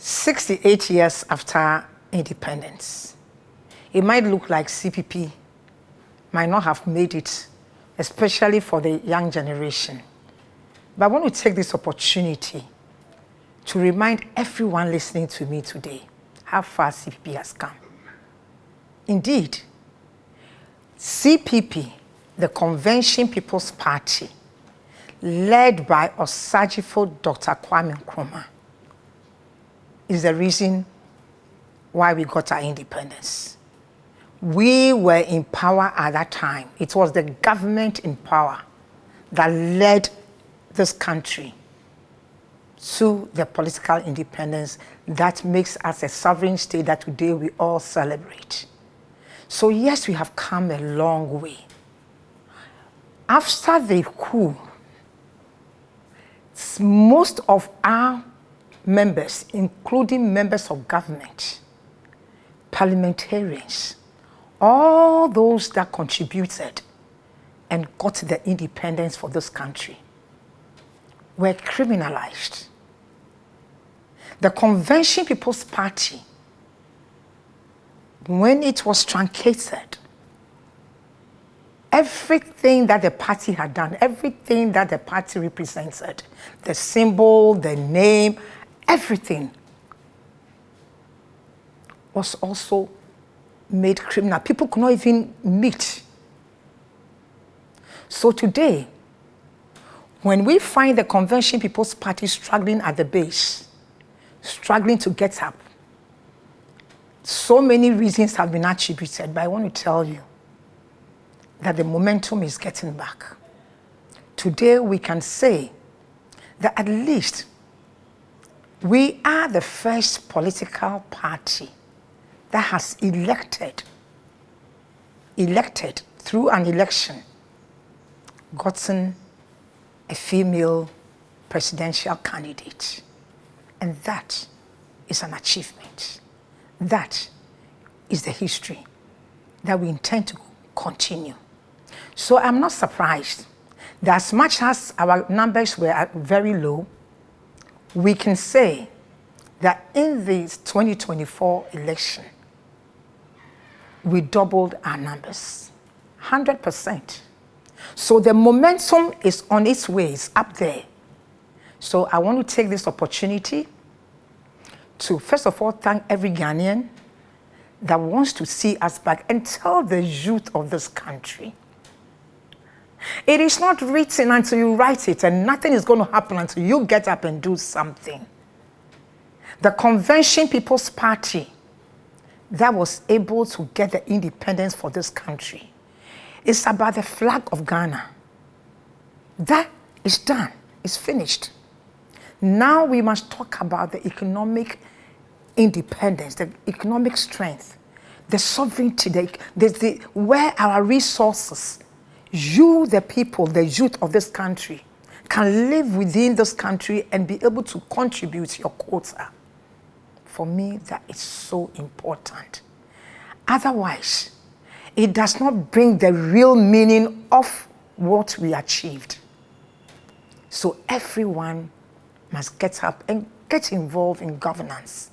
68 years after independence, it might look like CPP might not have made it, especially for the young generation. But I want to take this opportunity to remind everyone listening to me today how far CPP has come. Indeed, CPP, the Convention People's Party, led by Osajifo Dr. Kwame Nkrumah, is the reason why we got our independence. We were in power at that time. It was the government in power that led this country to the political independence that makes us a sovereign state that today we all celebrate. So yes, we have come a long way. After the coup, most of our members, including members of government, parliamentarians, all those that contributed and got the independence for this country, were criminalized. The Convention People's Party, when it was truncated, everything that the party had done, everything that the party represented, the symbol, the name, everything was also made criminal. People could not even meet. So today, when we find the Convention People's Party struggling at the base, struggling to get up, so many reasons have been attributed, but I want to tell you that the momentum is getting back. Today we can say that at least we are the first political party that has elected through an election, gotten a female presidential candidate. And that is an achievement. That is the history that we intend to continue. So I'm not surprised that as much as our numbers were very low, we can say that in the 2024 election, we doubled our numbers, 100%. So the momentum is on its way, it's up there. So I want to take this opportunity to, first of all, thank every Ghanaian that wants to see us back and tell the youth of this country. It is not written until you write it, and nothing is going to happen until you get up and do something. The Convention People's Party that was able to get the independence for this country is about the flag of Ghana. That is done, it's finished. Now we must talk about the economic independence, the economic strength, the sovereignty, where our resources, you, the people, the youth of this country, can live within this country and be able to contribute your quota. For me, that is so important. Otherwise, it does not bring the real meaning of what we achieved. So everyone must get up and get involved in governance.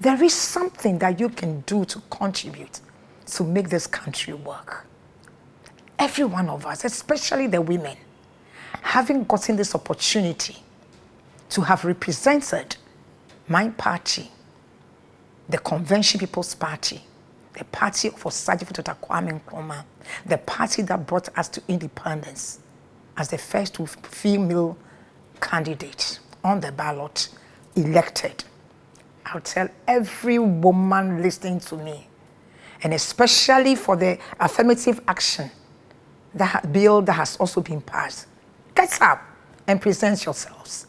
There is something that you can do to contribute to make this country work. Every one of us, especially the women, having gotten this opportunity to have represented my party, the Convention People's Party, the party for Osajifo Dr. Kwame Nkrumah, the party that brought us to independence as the first female candidate on the ballot, elected. I'll tell every woman listening to me, and especially for the affirmative action bill that has also been passed, get up and present yourselves.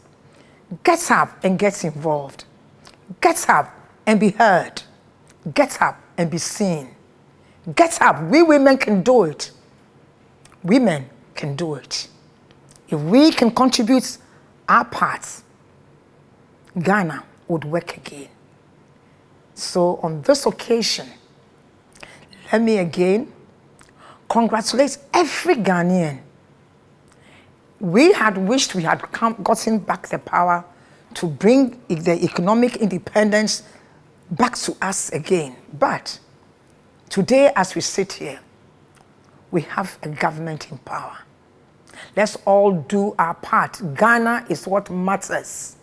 Get up and get involved. Get up and be heard. Get up and be seen. Get up. We women can do it. Women can do it. If we can contribute our parts, Ghana would work again. So on this occasion, let me again congratulate every Ghanaian. We had wished we had gotten back the power to bring the economic independence back to us again. But today, as we sit here, we have a government in power. Let's all do our part. Ghana is what matters.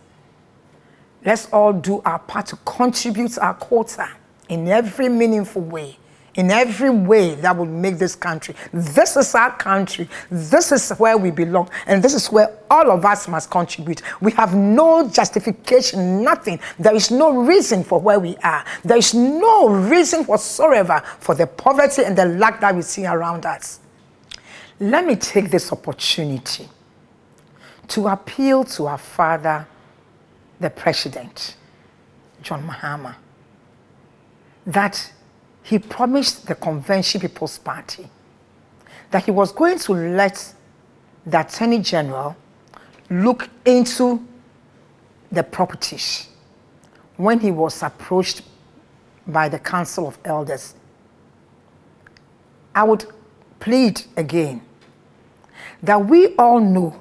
Let's all do our part to contribute our quota in every meaningful way, in every way that will make this country. This is our country. This is where we belong. And this is where all of us must contribute. We have no justification, nothing. There is no reason for where we are. There is no reason whatsoever for the poverty and the lack that we see around us. Let me take this opportunity to appeal to our father, the President, John Mahama, that he promised the Convention People's Party that he was going to let the Attorney General look into the properties when he was approached by the Council of Elders. I would plead again that we all know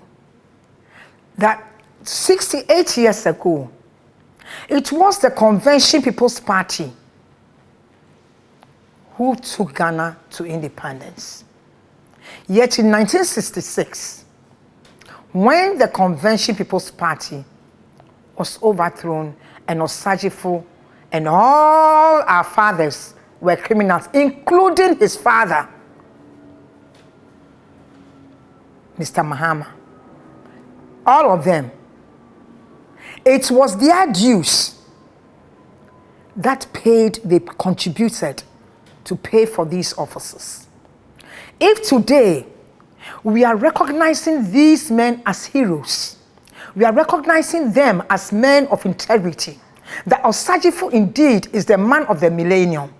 that 68 years ago, it was the Convention People's Party who took Ghana to independence. Yet in 1966, when the Convention People's Party was overthrown and Osajifo and all our fathers were criminals, including his father, Mr. Mahama, all of them, it was their dues that they contributed to pay for these offices. If today we are recognizing these men as heroes, we are recognizing them as men of integrity, that Osajifo indeed is the man of the millennium,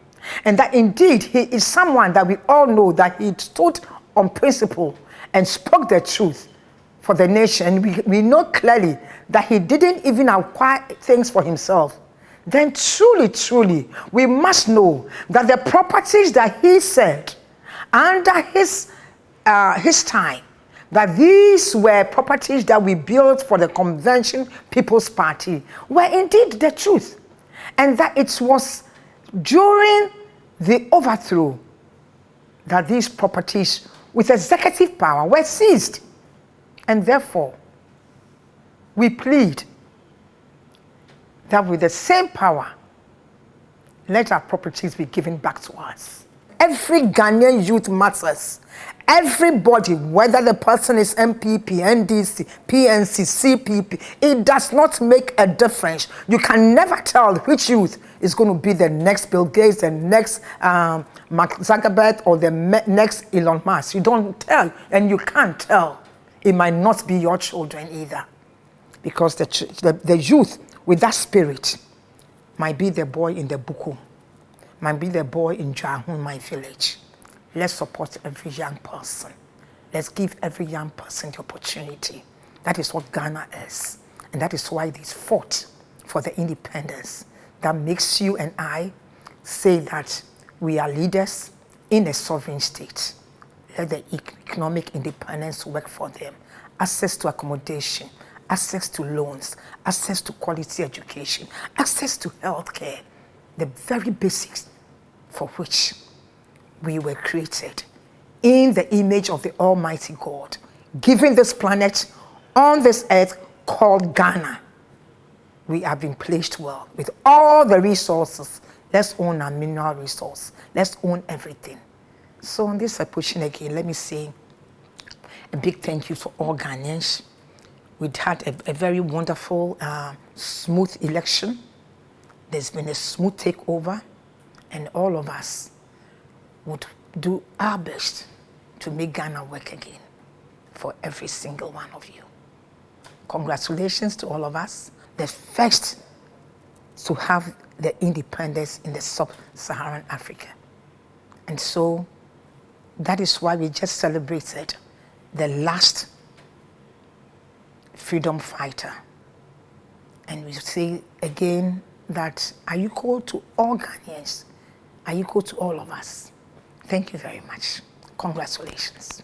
and that indeed he is someone that we all know that he stood on principle and spoke the truth for the nation, and we know clearly that he didn't even acquire things for himself, then truly, truly, we must know that the properties that he said under his time, that these were properties that we built for the Convention People's Party, were indeed the truth. And that it was during the overthrow that these properties with executive power were seized. And therefore, we plead that with the same power, let our properties be given back to us. Every Ghanaian youth matters. Everybody, whether the person is MPP, NDC, PNC, CPP, it does not make a difference. You can never tell which youth is going to be the next Bill Gates, the next Mark Zuckerberg, or the next Elon Musk. You don't tell, and you can't tell. It might not be your children either. Because the youth with that spirit might be the boy in the Buku, might be the boy in Jahun, my village. Let's support every young person. Let's give every young person the opportunity. That is what Ghana is. And that is why they fought for the independence. That makes you and I say that we are leaders in a sovereign state. Let the economic independence work for them. Access to accommodation, access to loans, access to quality education, access to healthcare, the very basics for which we were created in the image of the Almighty God, given this planet on this earth called Ghana. We have been placed well with all the resources. Let's own our mineral resource. Let's own everything. So on this occasion again, let me say a big thank you to all Ghanaians. We had a very wonderful, smooth election. There's been a smooth takeover, and all of us would do our best to make Ghana work again for every single one of you. Congratulations to all of us. The first to have the independence in the sub-Saharan Africa. And so that is why we just celebrated the last freedom fighter. And we say again that Ayuko to all Ghanaians, Ayuko to all of us. Thank you very much. Congratulations.